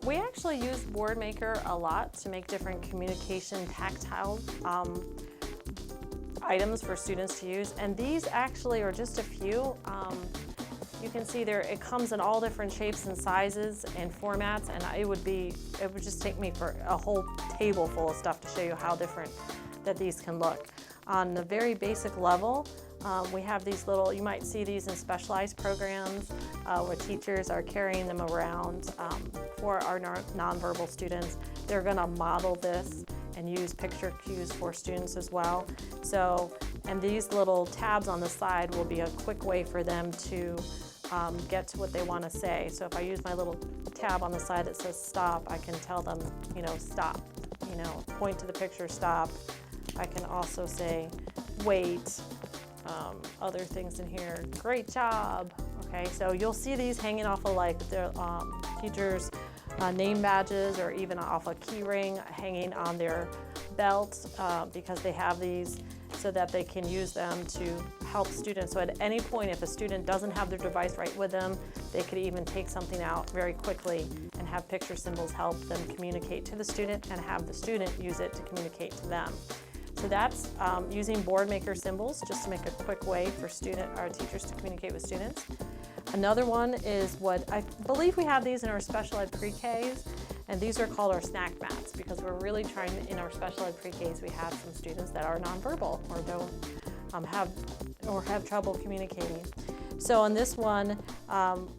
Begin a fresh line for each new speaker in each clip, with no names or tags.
We actually use Boardmaker a lot to make different communication tactile items for students to use, and these actually are just a few. You can see there it comes in all different shapes and sizes and formats, and it would just take me for a whole table full of stuff to show you how different that these can look. On the very basic level, we have these little, you might see these in specialized programs where teachers are carrying them around for our nonverbal students. They're going to model this and use picture cues for students as well. So, and these little tabs on the side will be a quick way for them to get to what they want to say. So if I use my little tab on the side that says stop, I can tell them, stop, point to the picture, stop. I can also say wait, other things in here, great job. Okay, so you'll see these hanging off of like their teachers' name badges, or even off a key ring hanging on their belt, because they have these so that they can use them to help students. So at any point, if a student doesn't have their device right with them, they could even take something out very quickly and have picture symbols help them communicate to the student and have the student use it to communicate to them. So that's using Boardmaker symbols just to make a quick way for our teachers to communicate with students. Another one is what I believe we have these in our special ed pre-Ks, and these are called our snack mats, because we're really trying, in our special ed pre-Ks, we have some students that are nonverbal or don't have trouble communicating. So on this one,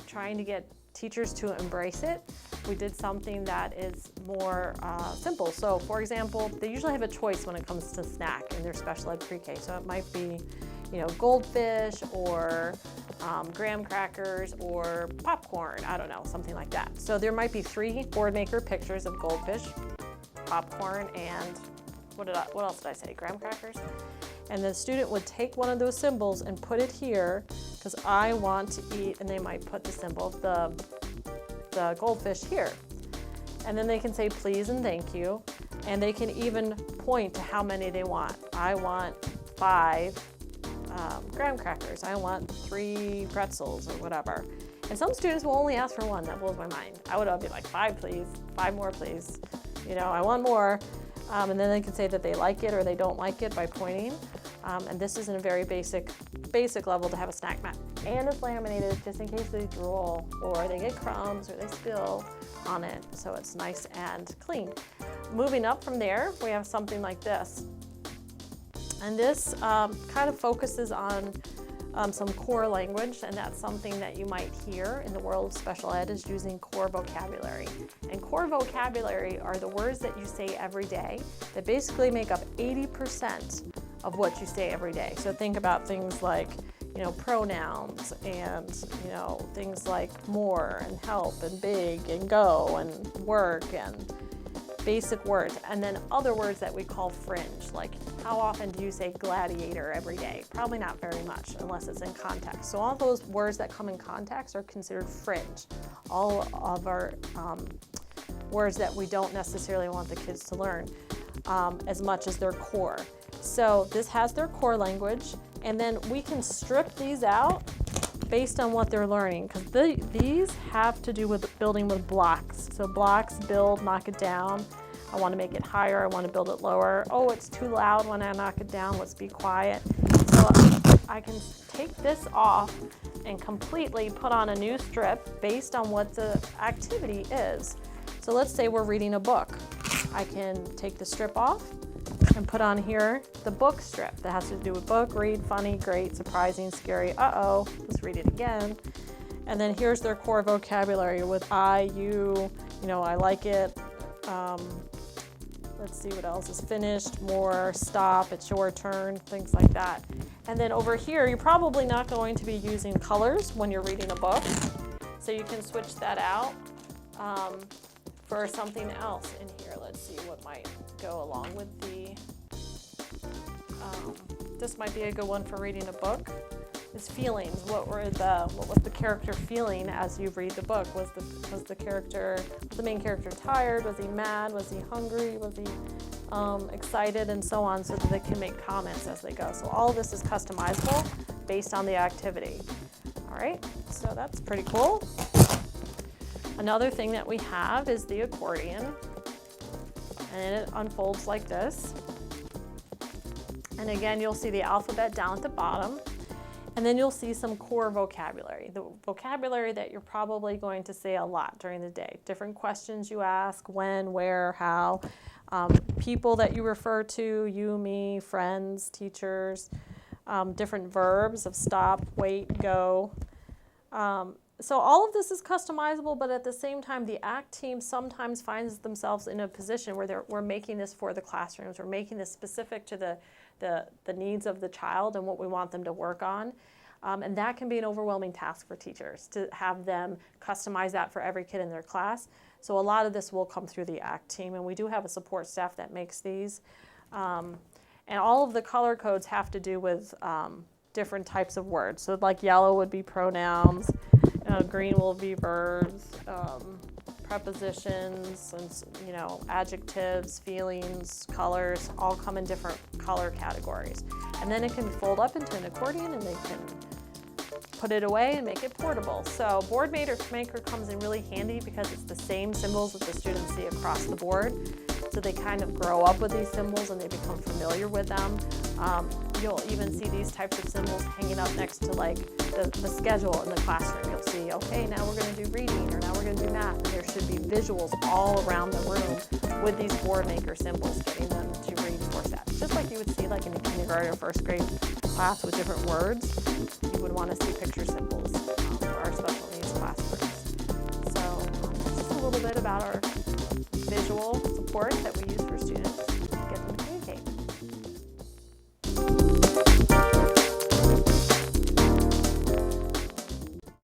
trying to get teachers to embrace it, we did something that is more simple. So for example, they usually have a choice when it comes to snack in their special ed pre-K. So it might be, goldfish or graham crackers or popcorn, I don't know, something like that. So there might be 3 Boardmaker pictures of goldfish, popcorn, and what else did I say, graham crackers? And the student would take one of those symbols and put it here, because I want to eat, and they might put the symbol of the goldfish here. And then they can say please and thank you, and they can even point to how many they want. I want 5 graham crackers, I want 3 pretzels, or whatever. And some students will only ask for 1. That blows my mind. I would be like, 5 please, 5 more please, I want more. And then they can say that they like it or they don't like it by pointing. And this is in a very basic level to have a snack mat. And it's laminated just in case they drool or they get crumbs or they spill on it, so it's nice and clean. Moving up from there, we have something like this. And this kind of focuses on some core language, and that's something that you might hear in the world of special ed, is using core vocabulary. And core vocabulary are the words that you say every day that basically make up 80% of what you say every day. So think about things like, pronouns and, things like more and help and big and go and work and basic words. And then other words that we call fringe, like how often do you say gladiator every day? Probably not very much unless it's in context. So all those words that come in context are considered fringe. All of our words that we don't necessarily want the kids to learn as much as their core. So this has their core language, and then we can strip these out based on what they're learning, because these have to do with building with blocks. So blocks, build, knock it down. I want to make it higher, I want to build it lower. Oh, it's too loud when I knock it down, let's be quiet. So I can take this off and completely put on a new strip based on what the activity is. So let's say we're reading a book. I can take the strip off and put on here the book strip that has to do with book, read, funny, great, surprising, scary, uh-oh, let's read it again. And then here's their core vocabulary with I, you, I like it. Let's see what else is finished, more, stop, it's your turn, things like that. And then over here, you're probably not going to be using colors when you're reading a book, so you can switch that out for something else in here. Let's see what might go along with the, this might be a good one for reading a book, is feelings. What was the character feeling as you read the book? Was the main character tired? Was he mad? Was he hungry? Was he excited? And so on, so that they can make comments as they go. So all of this is customizable based on the activity. All right, so that's pretty cool. Another thing that we have is the accordion, and it unfolds like this. And again, you'll see the alphabet down at the bottom, and then you'll see some core vocabulary, the vocabulary that you're probably going to say a lot during the day. Different questions you ask, when, where, how, people that you refer to, you, me, friends, teachers, different verbs of stop, wait, go. So all of this is customizable, but at the same time, the ACT team sometimes finds themselves in a position where we're making this for the classrooms. We're making this specific to the needs of the child and what we want them to work on. And that can be an overwhelming task for teachers to have them customize that for every kid in their class. So a lot of this will come through the ACT team, and we do have a support staff that makes these. And all of the color codes have to do with different types of words. So like yellow would be pronouns, green will be verbs, prepositions, and adjectives, feelings, colors, all come in different color categories. And then it can fold up into an accordion, and they can put it away and make it portable. So Boardmaker comes in really handy because it's the same symbols that the students see across the board. So they kind of grow up with these symbols and they become familiar with them. You'll even see these types of symbols hanging up next to like the schedule in the classroom. You'll see, okay, now we're going to do reading, or now we're going to do math, and there should be visuals all around the room with these Boardmaker symbols, getting them to reinforce that. Just like you would see like in a kindergarten or first grade class with different words, you would want to see